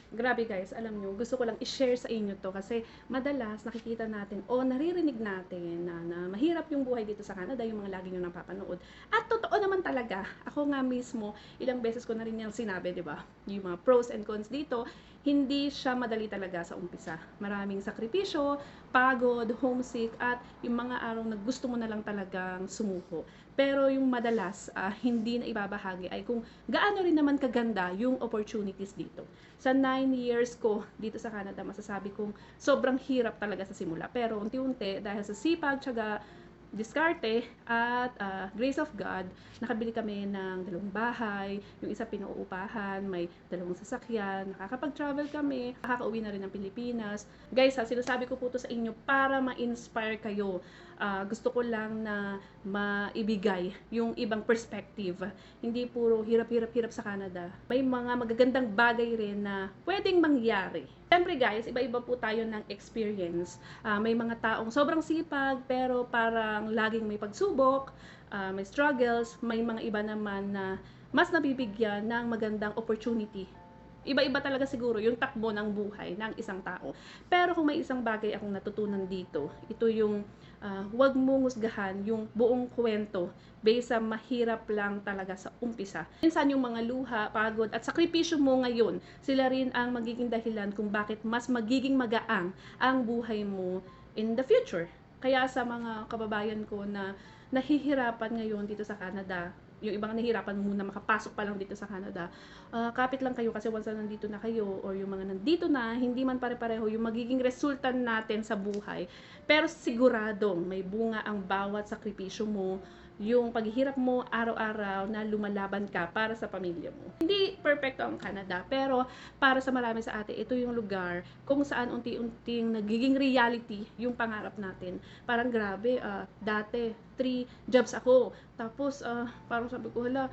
Grabe guys, alam nyo, gusto ko lang i-share sa inyo to kasi madalas nakikita natin o naririnig natin na mahirap yung buhay dito sa Canada, yung mga lagi nyo napapanood. At totoo naman talaga, ako nga mismo, ilang beses ko na rin yung sinabi, di ba? Yung mga pros and cons dito, hindi siya madali talaga sa umpisa. Maraming sakripisyo, pagod, homesick, at yung mga araw na gusto mo na lang talagang sumuko. Pero yung madalas, hindi na ibabahagi ay kung gaano rin naman kaganda yung opportunities dito. Sa 9 years ko dito sa Canada, masasabi kong sobrang hirap talaga sa simula. Pero unti-unti, dahil sa sipag, tiyaga, diskarte, at grace of God, nakabili kami ng 2 bahay, yung isa pinauupahan, may 2 sasakyan, nakakapag-travel kami, nakakauwi na rin ng Pilipinas. Guys, sinasabi ko po to sa inyo para ma-inspire kayo. Gusto ko lang na maibigay yung ibang perspective. Hindi puro hirap-hirap-hirap sa Canada. May mga magagandang bagay rin na pwedeng mangyari. Siyempre guys, iba-iba po tayo ng experience. May mga taong sobrang sipag pero parang laging may pagsubok, may struggles. May mga iba naman na mas nabibigyan ng magandang opportunity. Iba-iba talaga siguro yung takbo ng buhay ng isang tao. Pero kung may isang bagay akong natutunan dito, ito yung huwag mong husgahan yung buong kwento based sa mahirap lang talaga sa umpisa. Minsan yung mga luha, pagod at sakripisyo mo ngayon, sila rin ang magiging dahilan kung bakit mas magiging magaang ang buhay mo in the future. Kaya sa mga kababayan ko na nahihirapan ngayon dito sa Canada, yung ibang nahihirapan muna makapasok pa lang dito sa Canada, kapit lang kayo kasi once na nandito na kayo or yung mga nandito na, hindi man pare-pareho yung magiging resulta natin sa buhay. Pero siguradong may bunga ang bawat sakripisyo mo, yung paghihirap mo araw-araw na lumalaban ka para sa pamilya mo. Hindi perfecto ang Canada, pero para sa marami sa atin, ito yung lugar kung saan unti-unting nagiging reality yung pangarap natin. Parang grabe, dati 3 jobs ako. Tapos parang sabi ko, hala,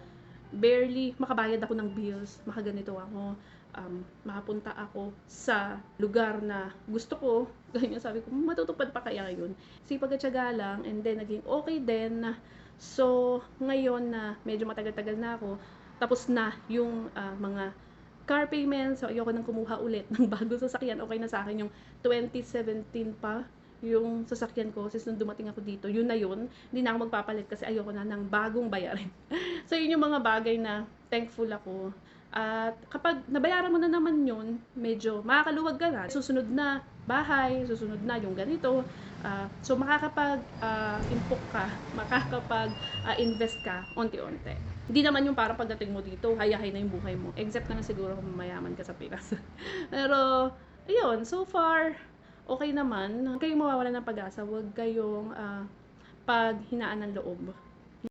barely makabayad ako ng bills, makaganito ako, makapunta ako sa lugar na gusto ko, ganyan sabi ko, matutupad pa kaya yun? Sipag at tiyaga lang, and then naging okay din. So, ngayon na medyo matagal-tagal na ako, tapos na yung mga car payments, so ayoko nang kumuha ulit ng bagong sasakyan. Okay na sa akin yung 2017 pa yung sasakyan ko since nung dumating ako dito. Yun na yun. Hindi na ako magpapalit kasi ayoko na ng bagong bayarin. So yun yung mga bagay na thankful ako. At kapag nabayaran mo na naman yun, medyo makakaluwag ka na. Susunod na bahay, susunod na yung ganito. So makakapag-impok ka, makakapag-invest ka unti-unti. Hindi naman yung parang pagdating mo dito, hayahay na yung buhay mo. Except na siguro kung mayaman ka sa Pinas. Pero, ayun, so far, okay naman. Huwag kayong mawawalan ng pag-asa. Huwag kayong paghinaan ng loob.